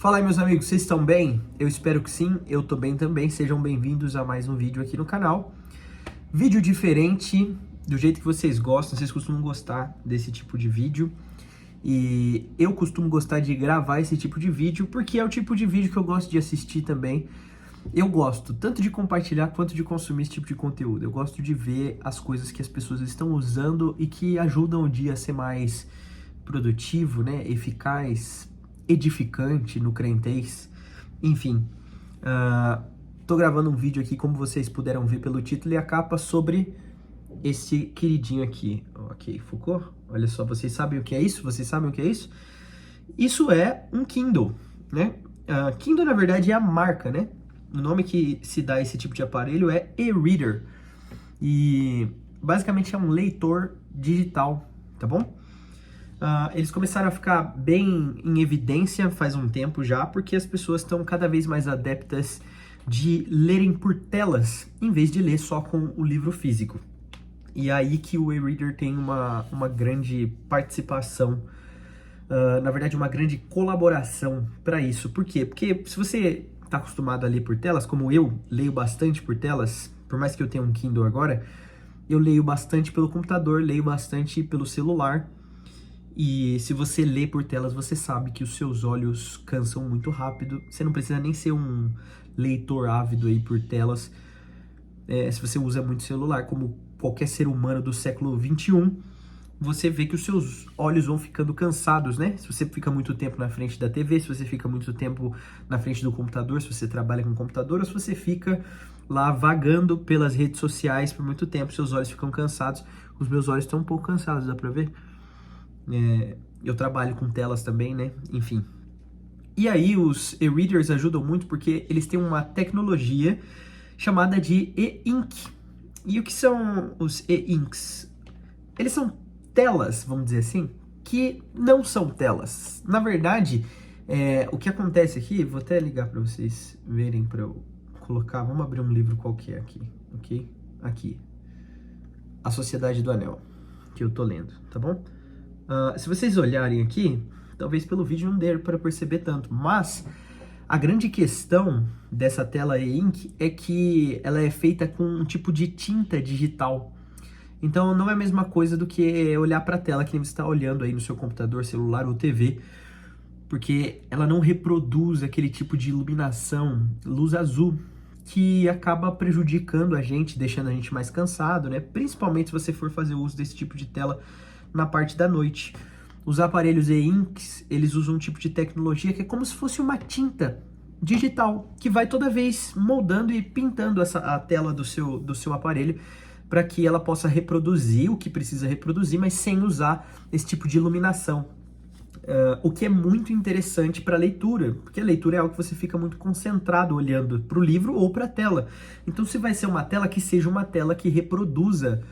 Fala aí, meus amigos, vocês estão bem? Eu espero que sim, eu tô bem também. Sejam bem-vindos a mais um vídeo aqui no canal. Vídeo diferente, do jeito que vocês gostam, vocês costumam gostar desse tipo de vídeo. E eu costumo gostar de gravar esse tipo de vídeo, porque é o tipo de vídeo que eu gosto de assistir também. Eu gosto tanto de compartilhar quanto de consumir esse tipo de conteúdo. Eu gosto de ver as coisas que as pessoas estão usando e que ajudam o dia a ser mais produtivo, né? Eficaz, edificante no crentez, enfim. Tô gravando um vídeo aqui, como vocês puderam ver pelo título e a capa, sobre esse queridinho aqui. Ok, focou? Olha só, vocês sabem o que é isso? Vocês sabem o que é isso? Isso é um Kindle, né? Kindle, na verdade, é a marca, né? O nome que se dá a esse tipo de aparelho é e-reader. E basicamente é um leitor digital, tá bom? Eles começaram a ficar bem em evidência faz um tempo já, porque as pessoas estão cada vez mais adeptas de lerem por telas, em vez de ler só com o livro físico. E é aí que o e-reader tem uma grande participação, na verdade uma grande colaboração para isso. Por quê? Porque se você está acostumado a ler por telas, como eu leio bastante por telas, por mais que eu tenha um Kindle agora, eu leio bastante pelo computador, leio bastante pelo celular. E se você lê por telas, você sabe que os seus olhos cansam muito rápido. Você não precisa nem ser um leitor ávido aí por telas. Se você usa muito celular, como qualquer ser humano do século XXI, você vê que os seus olhos vão ficando cansados, né? Se você fica muito tempo na frente da TV, se você fica muito tempo na frente do computador, se você trabalha com computador, ou se você fica lá vagando pelas redes sociais por muito tempo, seus olhos ficam cansados. Os meus olhos estão um pouco cansados, dá pra ver? Eu trabalho com telas também, né? Enfim. E aí os e-readers ajudam muito porque eles têm uma tecnologia chamada de e-ink. E o que são os e-inks? Eles são telas, vamos dizer assim, que não são telas. Na verdade, o que acontece aqui, vou até ligar para vocês verem, para eu colocar, vamos abrir um livro qualquer aqui, ok? Aqui, A Sociedade do Anel, que eu tô lendo, tá bom? Se vocês olharem aqui, talvez pelo vídeo não dê para perceber tanto, mas a grande questão dessa tela e-ink é que ela é feita com um tipo de tinta digital. Então não é a mesma coisa do que olhar para a tela que você está olhando aí no seu computador, celular ou TV, porque ela não reproduz aquele tipo de iluminação, luz azul, que acaba prejudicando a gente, deixando a gente mais cansado, né? Principalmente se você for fazer uso desse tipo de tela na parte da noite. Os aparelhos e-inks, eles usam um tipo de tecnologia que é como se fosse uma tinta digital, que vai toda vez moldando e pintando a tela do seu aparelho, para que ela possa reproduzir o que precisa reproduzir, mas sem usar esse tipo de iluminação. O que é muito interessante para a leitura, porque a leitura é algo que você fica muito concentrado olhando para o livro ou para a tela. Então, se vai ser uma tela, que seja uma tela que reproduza,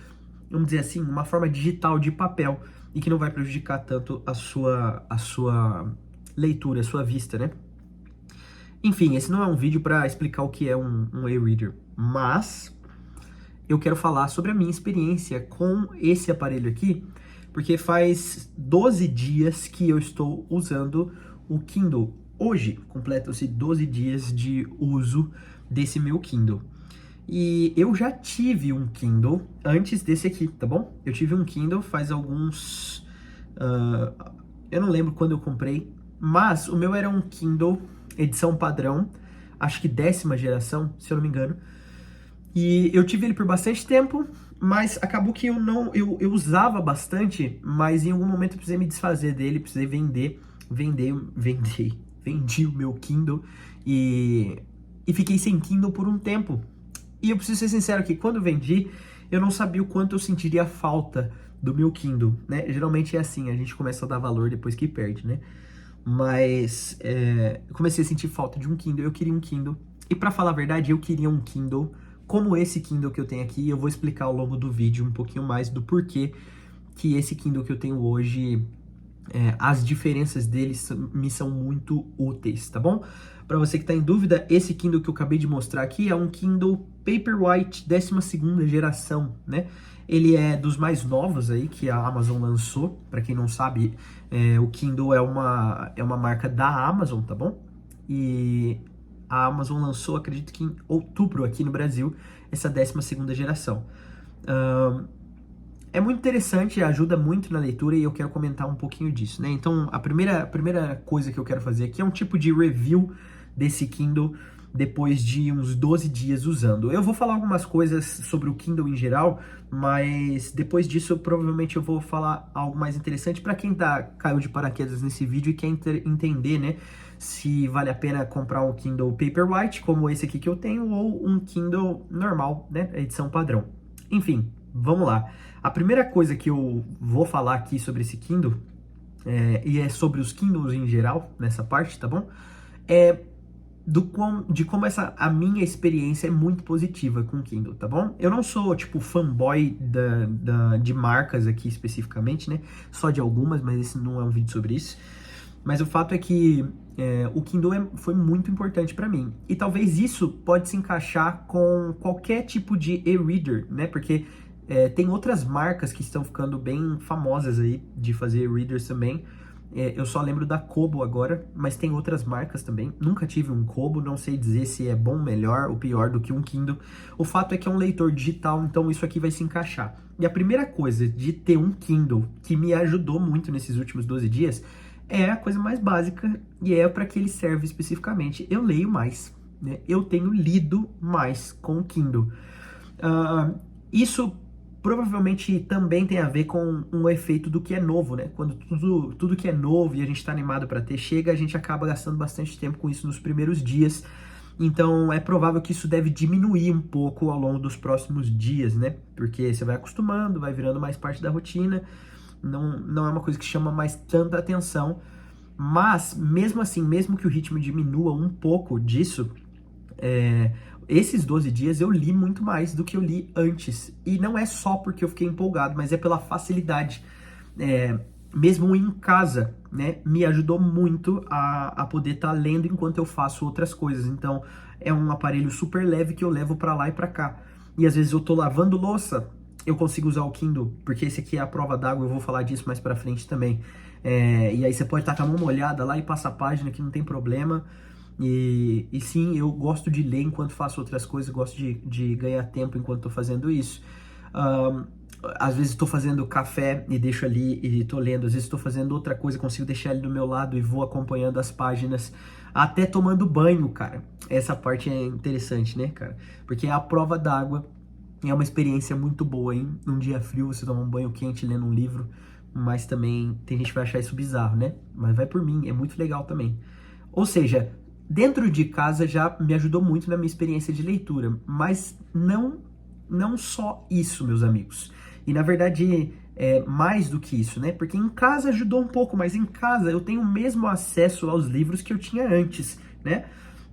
vamos dizer assim, uma forma digital de papel e que não vai prejudicar tanto a sua leitura, a sua vista, né? Enfim, esse não é um vídeo para explicar o que é um e-reader, mas eu quero falar sobre a minha experiência com esse aparelho aqui, porque faz 12 dias que eu estou usando o Kindle. Hoje completam-se 12 dias de uso desse meu Kindle. E eu já tive um Kindle antes desse aqui, tá bom? Eu tive um Kindle faz alguns... eu não lembro quando eu comprei, mas o meu era um Kindle edição padrão, acho que 10ª geração, se eu não me engano. E eu tive ele por bastante tempo, mas acabou que eu usava bastante, mas em algum momento eu precisei me desfazer dele, precisei vendi o meu Kindle e fiquei sem Kindle por um tempo. E eu preciso ser sincero que quando eu vendi, eu não sabia o quanto eu sentiria falta do meu Kindle, né? Geralmente é assim, a gente começa a dar valor depois que perde, né? Mas eu comecei a sentir falta de um Kindle, eu queria um Kindle. E pra falar a verdade, eu queria um Kindle como esse Kindle que eu tenho aqui. Eu vou explicar ao longo do vídeo um pouquinho mais do porquê que esse Kindle que eu tenho hoje, as diferenças deles me são muito úteis, tá bom? Para você que está em dúvida, esse Kindle que eu acabei de mostrar aqui é um Kindle Paperwhite 12ª geração, né? Ele é dos mais novos aí que a Amazon lançou. Para quem não sabe, o Kindle é uma marca da Amazon, tá bom? e a Amazon lançou, acredito que em outubro aqui no Brasil, essa 12ª geração. É muito interessante, ajuda muito na leitura e eu quero comentar um pouquinho disso, né? Então, a primeira coisa que eu quero fazer aqui é um tipo de review desse Kindle depois de uns 12 dias usando. Eu vou falar algumas coisas sobre o Kindle em geral, mas depois disso provavelmente eu vou falar algo mais interessante para quem caiu de paraquedas nesse vídeo e quer entender, né, se vale a pena comprar um Kindle Paperwhite, como esse aqui que eu tenho, ou um Kindle normal, né, edição padrão. Enfim, vamos lá. A primeira coisa que eu vou falar aqui sobre esse Kindle, e é sobre os Kindles em geral, nessa parte, tá bom? De como a minha experiência é muito positiva com o Kindle, tá bom? Eu não sou, tipo, fanboy de marcas aqui especificamente, né? Só de algumas, mas esse não é um vídeo sobre isso. Mas o fato é que o Kindle foi muito importante para mim. E talvez isso pode se encaixar com qualquer tipo de e-reader, né? Porque tem outras marcas que estão ficando bem famosas aí de fazer e-readers também. Eu só lembro da Kobo agora, mas tem outras marcas também. Nunca tive um Kobo, não sei dizer se é bom, melhor ou pior do que um Kindle. O fato é que é um leitor digital, então isso aqui vai se encaixar. E a primeira coisa de ter um Kindle que me ajudou muito nesses últimos 12 dias é a coisa mais básica e é para que ele serve especificamente. Eu leio mais, né? Eu tenho lido mais com o Kindle. Isso provavelmente também tem a ver com um efeito do que é novo, né? Quando tudo que é novo e a gente tá animado para ter chega, a gente acaba gastando bastante tempo com isso nos primeiros dias. Então é provável que isso deve diminuir um pouco ao longo dos próximos dias, né? Porque você vai acostumando, vai virando mais parte da rotina, não é uma coisa que chama mais tanta atenção. Mas mesmo assim, mesmo que o ritmo diminua um pouco disso, esses 12 dias eu li muito mais do que eu li antes. E não é só porque eu fiquei empolgado, mas é pela facilidade. Mesmo em casa, né, me ajudou muito a poder estar lendo enquanto eu faço outras coisas. Então, é um aparelho super leve que eu levo para lá e para cá. E às vezes eu tô lavando louça, eu consigo usar o Kindle, porque esse aqui é a prova d'água, eu vou falar disso mais para frente também. E aí você pode estar com a mão molhada lá e passa a página que não tem problema. E sim, eu gosto de ler enquanto faço outras coisas, gosto de ganhar tempo enquanto estou fazendo isso. Às vezes estou fazendo café e deixo ali e estou lendo, às vezes estou fazendo outra coisa, consigo deixar ele do meu lado e vou acompanhando as páginas, até tomando banho, cara. Essa parte é interessante, né, cara? Porque a prova d'água é uma experiência muito boa, hein? Num dia frio você toma um banho quente lendo um livro, mas também tem gente que vai achar isso bizarro, né? Mas vai por mim, é muito legal também. Ou seja, dentro de casa já me ajudou muito na minha experiência de leitura, mas não só isso, meus amigos. E na verdade, mais do que isso, né? Porque em casa ajudou um pouco, mas em casa eu tenho o mesmo acesso aos livros que eu tinha antes, né?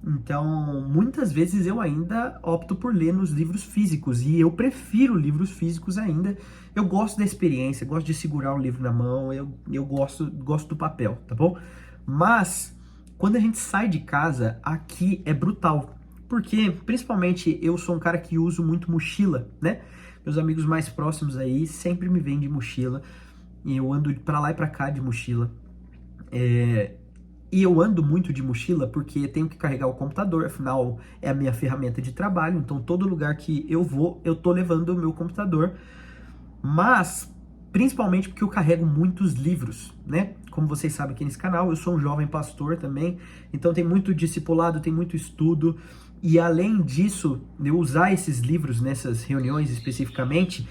Então, muitas vezes eu ainda opto por ler nos livros físicos, e eu prefiro livros físicos ainda. Eu gosto da experiência, gosto de segurar o livro na mão, eu gosto do papel, tá bom? Mas, quando a gente sai de casa, aqui é brutal. Porque, principalmente, eu sou um cara que uso muito mochila, né? Meus amigos mais próximos aí sempre me vêm de mochila, e eu ando pra lá e pra cá de mochila. E eu ando muito de mochila porque tenho que carregar o computador, afinal é a minha ferramenta de trabalho, então todo lugar que eu vou, eu tô levando o meu computador. Mas, principalmente porque eu carrego muitos livros, né? Como vocês sabem aqui nesse canal, eu sou um jovem pastor também, então tem muito discipulado, tem muito estudo. E além disso, eu usar esses livros nessas reuniões especificamente,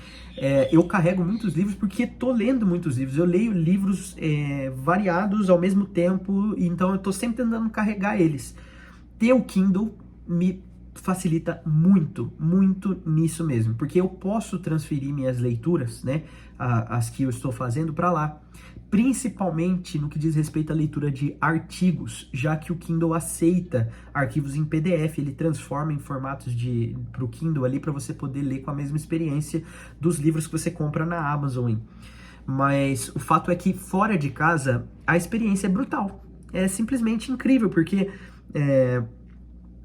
eu carrego muitos livros porque tô lendo muitos livros. Eu leio livros variados ao mesmo tempo, então eu tô sempre tentando carregar eles. Ter o Kindle me facilita muito, muito nisso mesmo, porque eu posso transferir minhas leituras, né, as que eu estou fazendo para lá, principalmente no que diz respeito à leitura de artigos, já que o Kindle aceita arquivos em PDF, ele transforma em formatos para o Kindle ali para você poder ler com a mesma experiência dos livros que você compra na Amazon. Mas o fato é que fora de casa a experiência é brutal, é simplesmente incrível, porque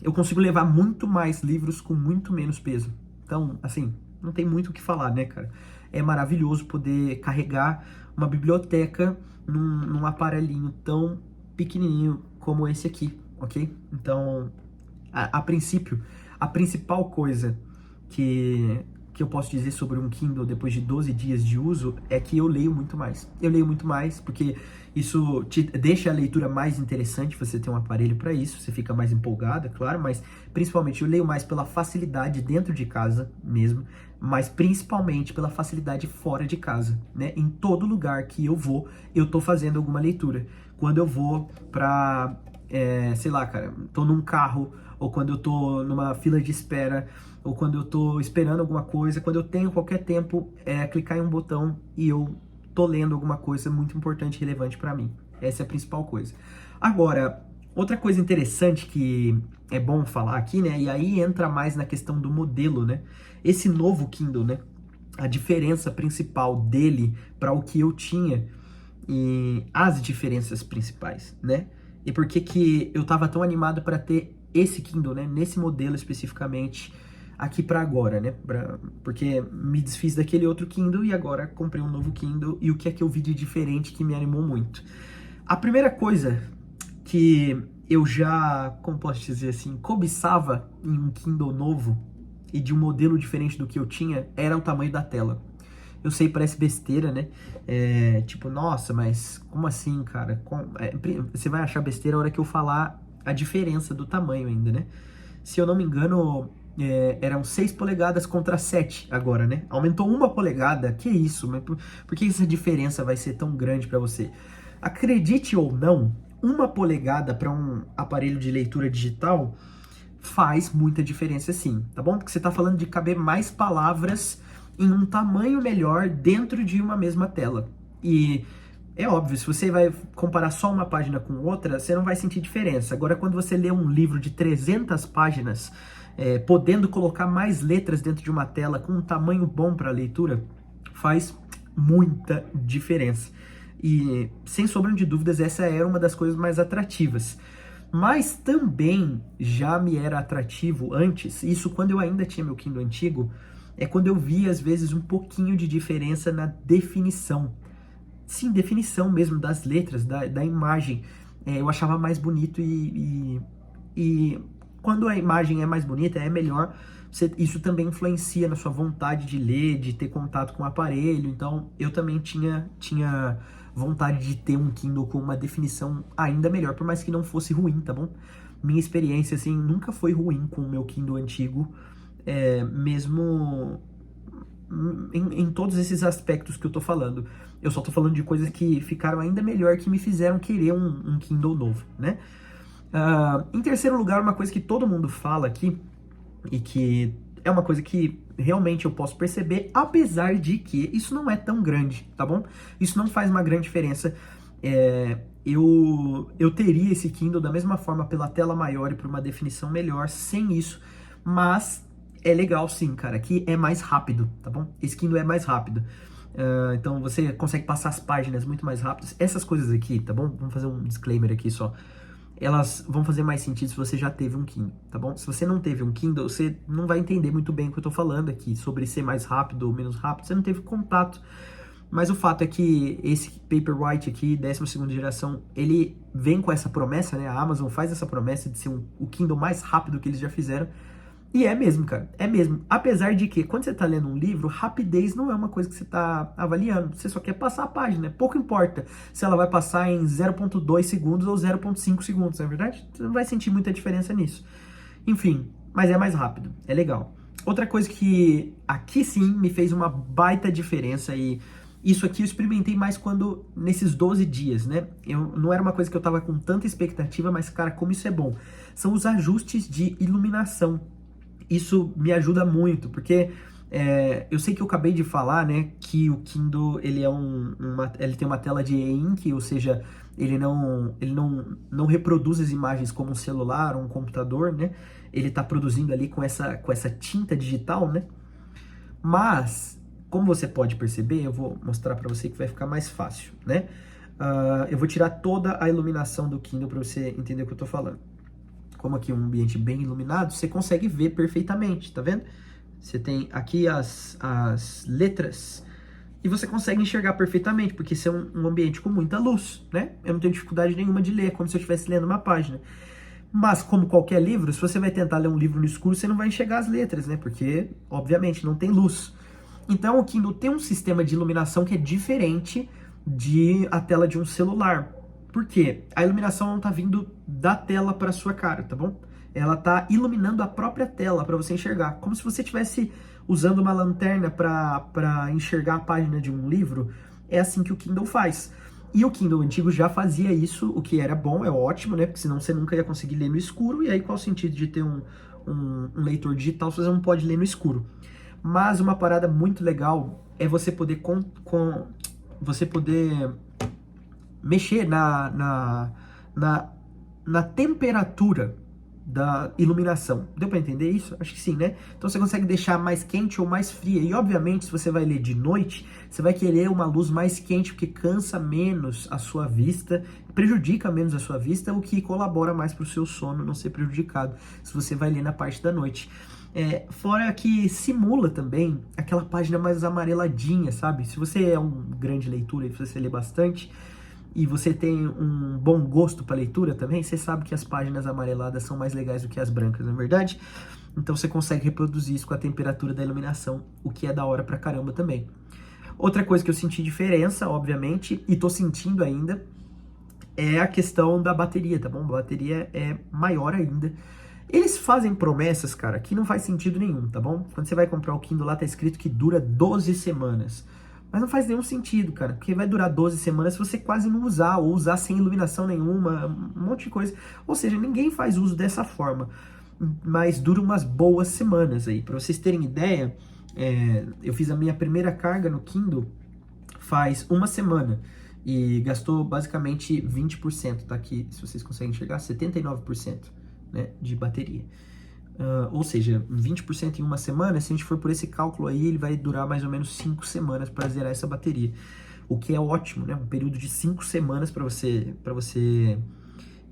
eu consigo levar muito mais livros com muito menos peso. Então, assim, não tem muito o que falar, né, cara? É maravilhoso poder carregar uma biblioteca num aparelhinho tão pequenininho como esse aqui. ok? Então, a princípio, a principal coisa que eu posso dizer sobre um Kindle depois de 12 dias de uso é que eu leio muito mais. Eu leio muito mais porque isso te deixa a leitura mais interessante, você tem um aparelho para isso, você fica mais empolgado, é claro, mas principalmente eu leio mais pela facilidade dentro de casa mesmo, mas principalmente pela facilidade fora de casa, né? Em todo lugar que eu vou, eu tô fazendo alguma leitura. Quando eu vou pra, sei lá, cara, tô num carro, ou quando eu tô numa fila de espera, ou quando eu tô esperando alguma coisa, quando eu tenho qualquer tempo, clicar em um botão e eu tô lendo alguma coisa muito importante e relevante para mim. Essa é a principal coisa. Agora, outra coisa interessante que é bom falar aqui, né? E aí entra mais na questão do modelo, né? Esse novo Kindle, né? A diferença principal dele para o que eu tinha e as diferenças principais, né? E por que que eu tava tão animado para ter esse Kindle, né? Nesse modelo especificamente aqui para agora, né? Porque me desfiz daquele outro Kindle e agora comprei um novo Kindle e o que é que eu vi de diferente que me animou muito. A primeira coisa que eu já, como posso dizer assim, cobiçava em um Kindle novo e de um modelo diferente do que eu tinha era o tamanho da tela. Eu sei, parece besteira, né? Tipo, nossa, mas como assim, cara? Você vai achar besteira a hora que eu falar a diferença do tamanho ainda, né? Se eu não me engano, eram 6 polegadas contra 7 agora, né? Aumentou 1 polegada, que isso? Mas por que essa diferença vai ser tão grande para você? Acredite ou não, 1 polegada para um aparelho de leitura digital faz muita diferença sim, tá bom? Porque você tá falando de caber mais palavras em um tamanho melhor dentro de uma mesma tela. E é óbvio, se você vai comparar só uma página com outra, você não vai sentir diferença. Agora, quando você lê um livro de 300 páginas, podendo colocar mais letras dentro de uma tela com um tamanho bom para leitura, faz muita diferença. E, sem sombra de dúvidas, essa era uma das coisas mais atrativas. Mas também já me era atrativo antes, isso quando eu ainda tinha meu Kindle antigo, é quando eu via às vezes um pouquinho de diferença na definição. Sim, definição mesmo das letras, da imagem. Eu achava mais bonito e quando a imagem é mais bonita, é melhor. Isso também influencia na sua vontade de ler, de ter contato com o aparelho. Então, eu também tinha vontade de ter um Kindle com uma definição ainda melhor, por mais que não fosse ruim, tá bom? Minha experiência, assim, nunca foi ruim com o meu Kindle antigo, mesmo em todos esses aspectos que eu tô falando. Eu só tô falando de coisas que ficaram ainda melhor, que me fizeram querer um Kindle novo, né? Em terceiro lugar, uma coisa que todo mundo fala aqui, e que é uma coisa que realmente eu posso perceber, apesar de que isso não é tão grande, tá bom? Isso não faz uma grande diferença. Eu teria esse Kindle da mesma forma pela tela maior e por uma definição melhor sem isso, mas é legal sim, cara, que é mais rápido, tá bom? Esse Kindle é mais rápido. Então você consegue passar as páginas muito mais rápido. Essas coisas aqui, tá bom? Vamos fazer um disclaimer aqui só. Elas vão fazer mais sentido se você já teve um Kindle, tá bom? Se você não teve um Kindle, você não vai entender muito bem o que eu tô falando aqui, sobre ser mais rápido ou menos rápido, você não teve contato. Mas o fato é que esse Paperwhite aqui, 12ª geração, ele vem com essa promessa, né? A Amazon faz essa promessa de ser o Kindle mais rápido que eles já fizeram. E é mesmo, cara, é mesmo. Apesar de que, quando você tá lendo um livro, rapidez não é uma coisa que você tá avaliando. Você só quer passar a página. Pouco importa se ela vai passar em 0,2 segundos ou 0,5 segundos, não é verdade? Você não vai sentir muita diferença nisso. Enfim, mas é mais rápido, é legal. Outra coisa que aqui sim me fez uma baita diferença, e isso aqui eu experimentei mais quando, nesses 12 dias, né? Não era uma coisa que eu tava com tanta expectativa, mas cara, como isso é bom. São os ajustes de iluminação. Isso me ajuda muito, porque eu sei que eu acabei de falar, né, que o Kindle ele ele tem uma tela de e-ink, ou seja, ele não reproduz as imagens como um celular ou um computador, né? Ele está produzindo ali com essa tinta digital, né? Mas, como você pode perceber, eu vou mostrar para você que vai ficar mais fácil, né? Eu vou tirar toda a iluminação do Kindle para você entender o que eu estou falando. Como aqui é um ambiente bem iluminado, você consegue ver perfeitamente, tá vendo? Você tem aqui as letras e você consegue enxergar perfeitamente, porque isso é um ambiente com muita luz, né? Eu não tenho dificuldade nenhuma de ler, como se eu estivesse lendo uma página. Mas, como qualquer livro, se você vai tentar ler um livro no escuro, você não vai enxergar as letras, né? Porque, obviamente, não tem luz. Então, o Kindle tem um sistema de iluminação que é diferente de a tela de um celular. Por quê? A iluminação não está vindo da tela para sua cara, tá bom? Ela está iluminando a própria tela para você enxergar, como se você estivesse usando uma lanterna para enxergar a página de um livro. É assim que o Kindle faz. E o Kindle antigo já fazia isso, o que era bom, é ótimo, né? Porque senão você nunca ia conseguir ler no escuro. E aí qual o sentido de ter um leitor digital se você não pode ler no escuro? Mas uma parada muito legal é você poder você poder mexer na temperatura da iluminação. Deu para entender isso? Acho que sim, né? Então você consegue deixar mais quente ou mais fria. E obviamente, se você vai ler de noite, você vai querer uma luz mais quente, porque cansa menos a sua vista, prejudica menos a sua vista, o que colabora mais para o seu sono não ser prejudicado, se você vai ler na parte da noite. Fora que simula também aquela página mais amareladinha, sabe? Se você é um grande leitor e você lê bastante, e você tem um bom gosto para leitura também, você sabe que as páginas amareladas são mais legais do que as brancas, não é verdade? Então você consegue reproduzir isso com a temperatura da iluminação, o que é da hora pra caramba também. Outra coisa que eu senti diferença, obviamente, e tô sentindo ainda, é a questão da bateria, tá bom? A bateria é maior ainda. Eles fazem promessas, cara, que não faz sentido nenhum, tá bom? Quando você vai comprar o Kindle lá, tá escrito que dura 12 semanas. Mas não faz nenhum sentido, cara, porque vai durar 12 semanas se você quase não usar, ou usar sem iluminação nenhuma, um monte de coisa. Ou seja, ninguém faz uso dessa forma, mas dura umas boas semanas aí. Para vocês terem ideia, eu fiz a minha primeira carga no Kindle faz uma semana e gastou basicamente 20%, tá aqui, se vocês conseguem enxergar, 79%, né, de bateria. Ou seja, 20% em uma semana, se a gente for por esse cálculo aí, ele vai durar mais ou menos 5 semanas para zerar essa bateria. O que é ótimo, né? Um período de 5 semanas para você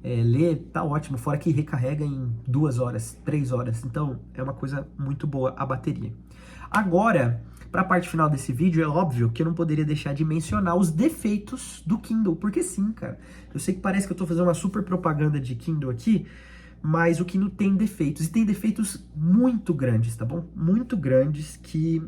ler, tá ótimo. Fora que recarrega em 2 horas, 3 horas. Então, é uma coisa muito boa a bateria. Agora, para a parte final desse vídeo, é óbvio que eu não poderia deixar de mencionar os defeitos do Kindle. Porque sim, cara. Eu sei que parece que eu tô fazendo uma super propaganda de Kindle aqui, mas o Kindle tem defeitos, e tem defeitos muito grandes, tá bom? Muito grandes que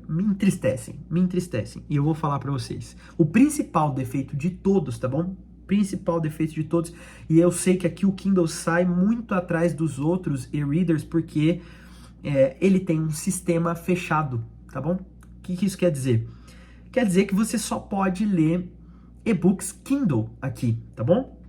me entristecem, e eu vou falar pra vocês. O principal defeito de todos, tá bom? Principal defeito de todos, e eu sei que aqui o Kindle sai muito atrás dos outros e-readers, porque ele tem um sistema fechado, tá bom? O que isso quer dizer? Quer dizer que você só pode ler e-books Kindle aqui, tá bom?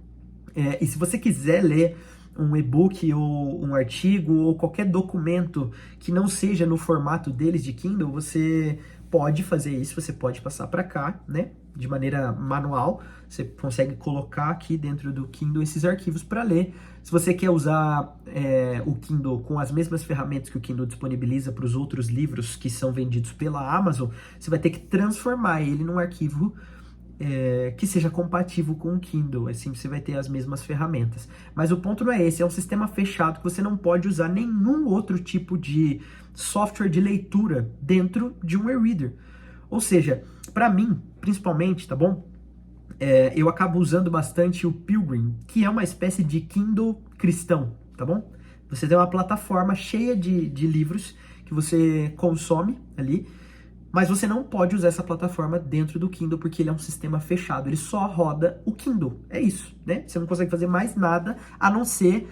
E se você quiser ler um e-book ou um artigo ou qualquer documento que não seja no formato deles de Kindle, você pode fazer isso, você pode passar para cá, né, de maneira manual. Você consegue colocar aqui dentro do Kindle esses arquivos para ler. Se você quer usar o Kindle com as mesmas ferramentas que o Kindle disponibiliza para os outros livros que são vendidos pela Amazon, você vai ter que transformar ele num arquivo que seja compatível com o Kindle, assim você vai ter as mesmas ferramentas. Mas o ponto não é esse, é um sistema fechado que você não pode usar nenhum outro tipo de software de leitura dentro de um e-reader. Ou seja, para mim, principalmente, tá bom? Eu acabo usando bastante o Pilgrim, que é uma espécie de Kindle cristão, tá bom? Você tem uma plataforma cheia de livros que você consome ali, mas você não pode usar essa plataforma dentro do Kindle porque ele é um sistema fechado, ele só roda o Kindle, é isso, né? Você não consegue fazer mais nada a não ser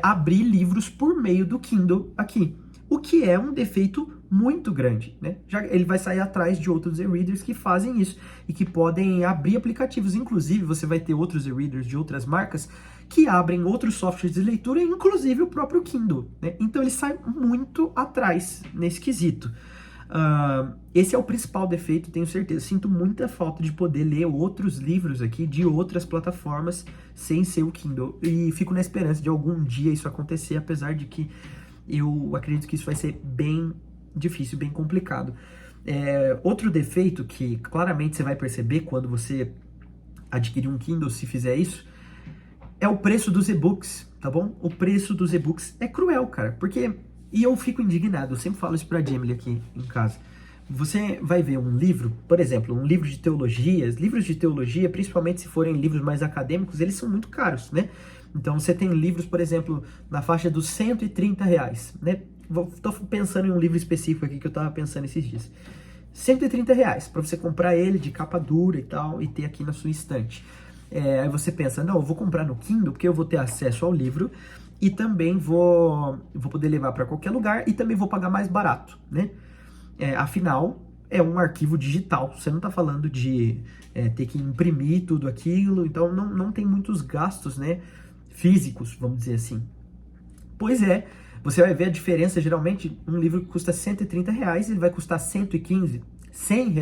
abrir livros por meio do Kindle aqui, o que é um defeito muito grande, né? Já ele vai sair atrás de outros e-readers que fazem isso e que podem abrir aplicativos, inclusive você vai ter outros e-readers de outras marcas que abrem outros softwares de leitura, inclusive o próprio Kindle, né? Então ele sai muito atrás nesse quesito. Esse é o principal defeito, tenho certeza. Sinto muita falta de poder ler outros livros aqui de outras plataformas sem ser o Kindle. E fico na esperança de algum dia isso acontecer, apesar de que eu acredito que isso vai ser bem difícil, bem complicado. Outro defeito que claramente você vai perceber quando você adquirir um Kindle, se fizer isso, é o preço dos e-books, tá bom? O preço dos e-books é cruel, cara, porque... E eu fico indignado, eu sempre falo isso pra Jamily aqui em casa. Você vai ver um livro, por exemplo, um livro de teologia, livros de teologia, principalmente se forem livros mais acadêmicos, eles são muito caros, né? Então você tem livros, por exemplo, na faixa dos R$ 130, né? Tô pensando em um livro específico aqui que eu tava pensando esses dias. R$ 130 para você comprar ele de capa dura e tal, e ter aqui na sua estante. Aí você pensa, não, eu vou comprar no Kindle porque eu vou ter acesso ao livro e também vou poder levar para qualquer lugar e também vou pagar mais barato, né? Afinal, é um arquivo digital, você não está falando de ter que imprimir tudo aquilo, então não tem muitos gastos, né, físicos, vamos dizer assim. Pois é, você vai ver a diferença, geralmente um livro que custa R$ 130, ele vai custar 115, R$ 100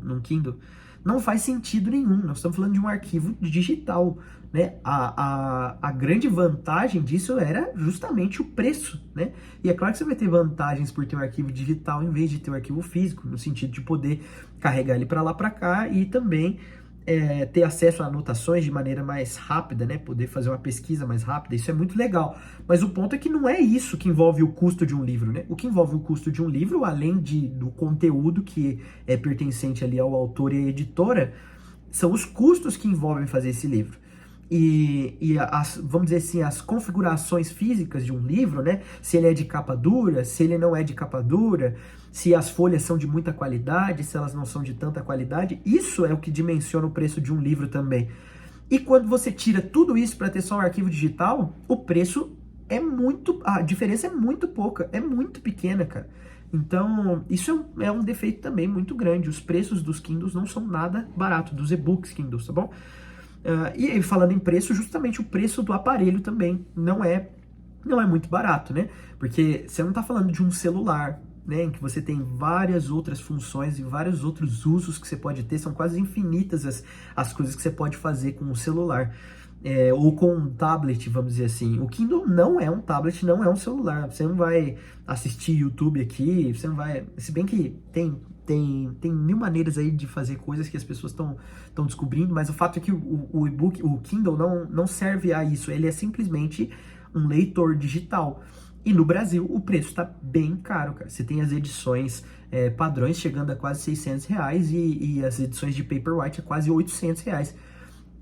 no Kindle. Não faz sentido nenhum, nós estamos falando de um arquivo digital, né? A grande vantagem disso era justamente o preço, né? E é claro que você vai ter vantagens por ter um arquivo digital em vez de ter um arquivo físico, no sentido de poder carregar ele para lá para cá e também ter acesso a anotações de maneira mais rápida, né? Poder fazer uma pesquisa mais rápida, isso é muito legal. Mas o ponto é que não é isso que envolve o custo de um livro, né? O que envolve o custo de um livro, além do conteúdo que é pertencente ali ao autor e à editora, são os custos que envolvem fazer esse livro. Vamos dizer assim, as configurações físicas de um livro, né? Se ele é de capa dura, se ele não é de capa dura, se as folhas são de muita qualidade, se elas não são de tanta qualidade, isso é o que dimensiona o preço de um livro também. E quando você tira tudo isso para ter só um arquivo digital, o preço a diferença é muito pouca, é muito pequena, cara. Então, isso é um defeito também muito grande. Os preços dos Kindles não são nada barato, dos e-books Kindles, tá bom? E falando em preço, justamente o preço do aparelho também não é muito barato, né? Porque você não está falando de um celular, né, em que você tem várias outras funções e vários outros usos que você pode ter, são quase infinitas as coisas que você pode fazer com o celular. Ou com um tablet, vamos dizer assim. O Kindle não é um tablet, não é um celular. Você não vai assistir YouTube aqui, você não vai... Se bem que tem mil maneiras aí de fazer coisas que as pessoas estão descobrindo, mas o fato é que o e-book, o Kindle não serve a isso. Ele é simplesmente um leitor digital. E no Brasil o preço está bem caro, cara. Você tem as edições padrões chegando a quase R$ 600 e as edições de Paperwhite a quase R$ 800.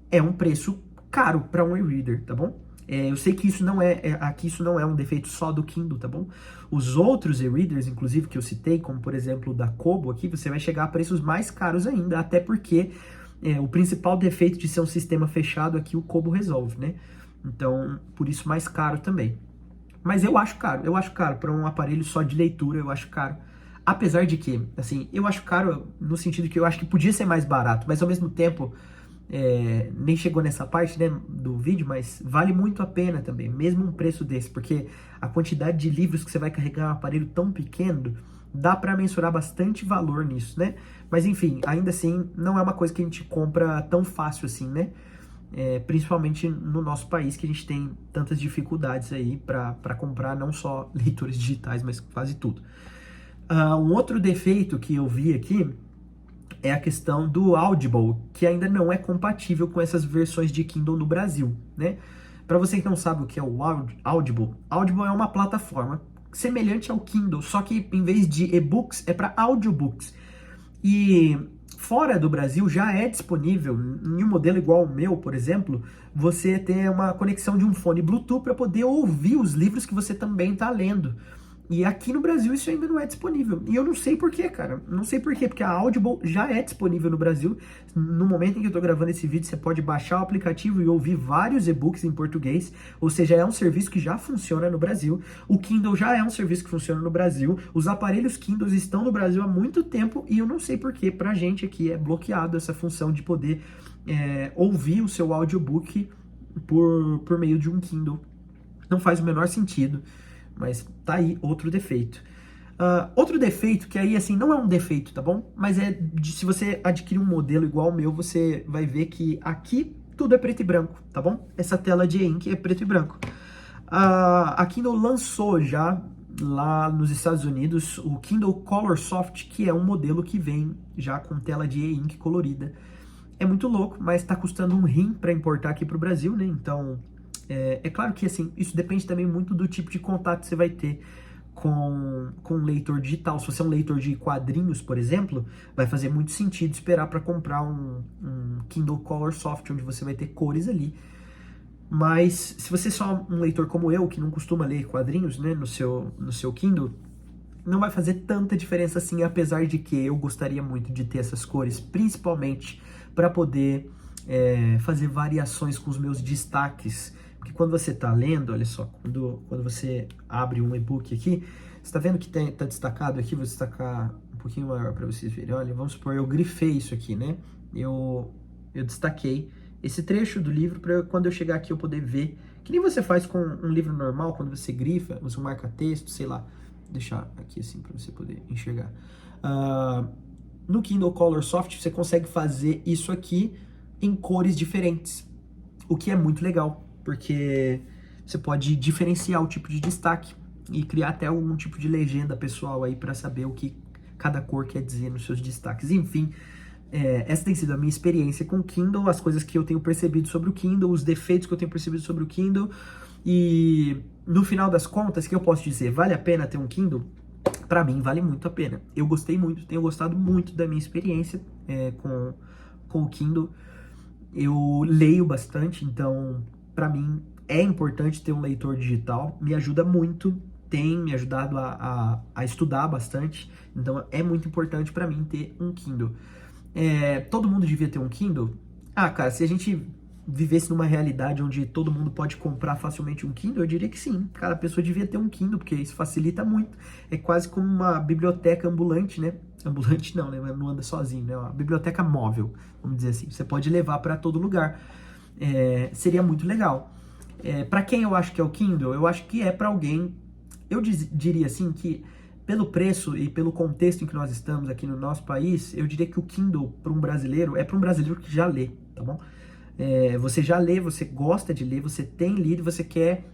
É um preço caro para um e-reader, tá bom? Eu sei que isso não é um defeito só do Kindle, tá bom? Os outros e-readers, inclusive, que eu citei, como por exemplo o da Kobo aqui, você vai chegar a preços mais caros ainda, até porque o principal defeito de ser um sistema fechado aqui o Kobo resolve, né? Então, por isso mais caro também. Mas eu acho caro para um aparelho só de leitura, eu acho caro. Apesar de que, assim, eu acho caro no sentido que eu acho que podia ser mais barato, mas ao mesmo tempo, nem chegou nessa parte, né, do vídeo, mas vale muito a pena também, mesmo um preço desse, porque a quantidade de livros que você vai carregar um aparelho tão pequeno, dá para mensurar bastante valor nisso, né? Mas enfim, ainda assim, não é uma coisa que a gente compra tão fácil assim, né? Principalmente no nosso país, que a gente tem tantas dificuldades aí para comprar não só leitores digitais, mas quase tudo. Um outro defeito que eu vi aqui é a questão do Audible, que ainda não é compatível com essas versões de Kindle no Brasil, né? Para você que não sabe o que é o Audible é uma plataforma semelhante ao Kindle, só que em vez de e-books é para audiobooks. E fora do Brasil já é disponível, em um modelo igual ao meu, por exemplo, você ter uma conexão de um fone Bluetooth para poder ouvir os livros que você também está lendo. E aqui no Brasil isso ainda não é disponível. E eu não sei porquê, cara. Não sei porquê, porque a Audible já é disponível no Brasil. No momento em que eu tô gravando esse vídeo, você pode baixar o aplicativo e ouvir vários e-books em português. Ou seja, é um serviço que já funciona no Brasil. O Kindle já é um serviço que funciona no Brasil. Os aparelhos Kindle estão no Brasil há muito tempo e eu não sei porquê. Pra gente aqui é bloqueado essa função de poder ouvir o seu audiobook por meio de um Kindle. Não faz o menor sentido. Mas tá aí outro defeito. Outro defeito, que aí assim, não é um defeito, tá bom? Mas se você adquirir um modelo igual ao meu, você vai ver que aqui tudo é preto e branco, tá bom? Essa tela de e-ink é preto e branco. A Kindle lançou já lá nos Estados Unidos o Kindle Color Soft, que é um modelo que vem já com tela de e-ink colorida. É muito louco, mas tá custando um rim para importar aqui pro Brasil, né? Então... É claro que assim, isso depende também muito do tipo de contato que você vai ter com um leitor digital. Se você é um leitor de quadrinhos, por exemplo, vai fazer muito sentido esperar para comprar um Kindle Color Soft, onde você vai ter cores ali. Mas se você é só um leitor como eu, que não costuma ler quadrinhos, né, no seu Kindle, não vai fazer tanta diferença assim, apesar de que eu gostaria muito de ter essas cores, principalmente para poder fazer variações com os meus destaques. Porque quando você está lendo, olha só, quando você abre um e-book aqui, você está vendo que está destacado aqui, vou destacar um pouquinho maior para vocês verem. Olha, vamos supor, eu grifei isso aqui, né? Eu destaquei esse trecho do livro para quando eu chegar aqui eu poder ver, que nem você faz com um livro normal, quando você grifa, usa um marca-texto, sei lá, deixar aqui assim para você poder enxergar. No Kindle Color Soft você consegue fazer isso aqui em cores diferentes, o que é muito legal, porque você pode diferenciar o tipo de destaque e criar até algum tipo de legenda pessoal aí para saber o que cada cor quer dizer nos seus destaques. Enfim, essa tem sido a minha experiência com o Kindle, as coisas que eu tenho percebido sobre o Kindle, os defeitos que eu tenho percebido sobre o Kindle, e no final das contas, o que eu posso dizer? Vale a pena ter um Kindle? Para mim, vale muito a pena. Eu gostei muito, tenho gostado muito da minha experiência com o Kindle. Eu leio bastante, então, para mim, é importante ter um leitor digital. Me ajuda muito, tem me ajudado a estudar bastante. Então, é muito importante para mim ter um Kindle. Todo mundo devia ter um Kindle? Ah, cara, se a gente vivesse numa realidade onde todo mundo pode comprar facilmente um Kindle, eu diria que sim. Cada pessoa devia ter um Kindle, porque isso facilita muito. É quase como uma biblioteca ambulante, né? Ambulante não, né? Não anda sozinho, né? Uma biblioteca móvel, vamos dizer assim. Você pode levar para todo lugar. Seria muito legal. Para quem eu acho que é o Kindle? Eu acho que é para alguém... Eu diria assim que, pelo preço e pelo contexto em que nós estamos aqui no nosso país, eu diria que o Kindle para um brasileiro é para um brasileiro que já lê, tá bom? Você já lê, você gosta de ler, você tem lido, você quer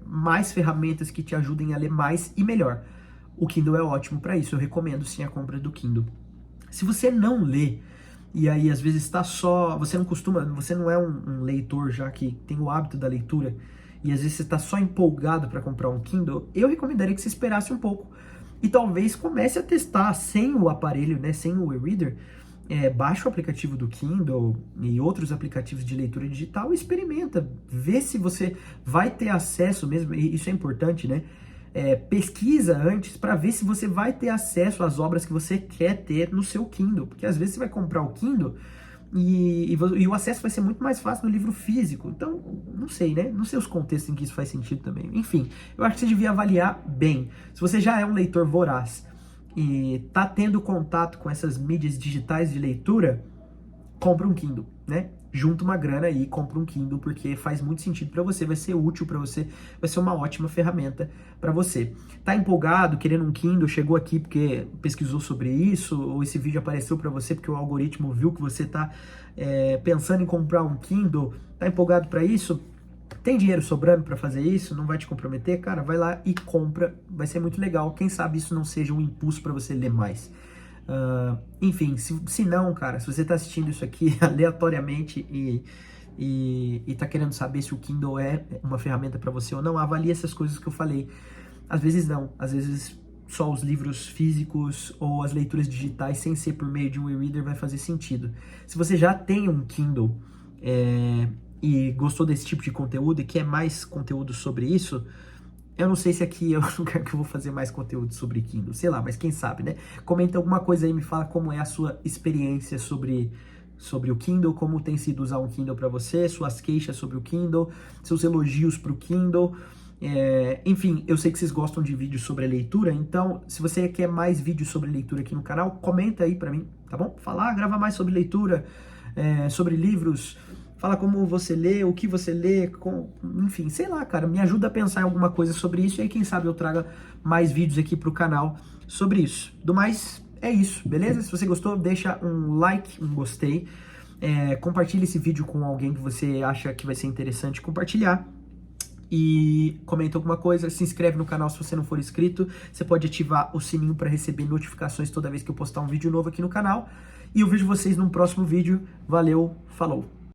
mais ferramentas que te ajudem a ler mais e melhor. O Kindle é ótimo para isso, eu recomendo sim a compra do Kindle. Se você não lê, e aí às vezes está só, você não é um leitor já que tem o hábito da leitura, e às vezes você está só empolgado para comprar um Kindle, eu recomendaria que você esperasse um pouco e talvez comece a testar sem o aparelho, né, sem o e-reader. Baixa o aplicativo do Kindle e outros aplicativos de leitura digital e experimenta, vê se você vai ter acesso mesmo, e isso é importante, né? Pesquisa antes para ver se você vai ter acesso às obras que você quer ter no seu Kindle, porque às vezes você vai comprar o Kindle e o acesso vai ser muito mais fácil no livro físico. Então, não sei, né? Não sei os contextos em que isso faz sentido também. Enfim, eu acho que você devia avaliar bem. Se você já é um leitor voraz e tá tendo contato com essas mídias digitais de leitura, compra um Kindle, né? Junta uma grana aí e compra um Kindle, porque faz muito sentido para você, vai ser útil para você, vai ser uma ótima ferramenta para você. Tá empolgado, querendo um Kindle, chegou aqui porque pesquisou sobre isso, ou esse vídeo apareceu para você porque o algoritmo viu que você tá pensando em comprar um Kindle, tá empolgado para isso? Tem dinheiro sobrando para fazer isso? Não vai te comprometer? Cara, vai lá e compra, vai ser muito legal. Quem sabe isso não seja um impulso para você ler mais. Enfim, se não, cara, se você tá assistindo isso aqui aleatoriamente e tá querendo saber se o Kindle é uma ferramenta para você ou não, avalie essas coisas que eu falei. Às vezes não, às vezes só os livros físicos ou as leituras digitais sem ser por meio de um e-reader vai fazer sentido. Se você já tem um Kindle e gostou desse tipo de conteúdo e quer mais conteúdo sobre isso, eu não sei se aqui é o lugar que eu vou fazer mais conteúdo sobre Kindle, sei lá, mas quem sabe, né? Comenta alguma coisa aí, me fala como é a sua experiência sobre o Kindle, como tem sido usar um Kindle para você, suas queixas sobre o Kindle, seus elogios para o Kindle. Enfim, eu sei que vocês gostam de vídeos sobre a leitura, então se você quer mais vídeos sobre leitura aqui no canal, comenta aí para mim, tá bom? Fala, grava mais sobre leitura, sobre livros. Fala como você lê, o que você lê, enfim, sei lá, cara, me ajuda a pensar em alguma coisa sobre isso e aí quem sabe eu traga mais vídeos aqui pro canal sobre isso. Do mais, é isso, beleza? Se você gostou, deixa um like, um gostei, compartilha esse vídeo com alguém que você acha que vai ser interessante compartilhar. E comenta alguma coisa, se inscreve no canal se você não for inscrito, você pode ativar o sininho para receber notificações toda vez que eu postar um vídeo novo aqui no canal. E eu vejo vocês no próximo vídeo, valeu, falou!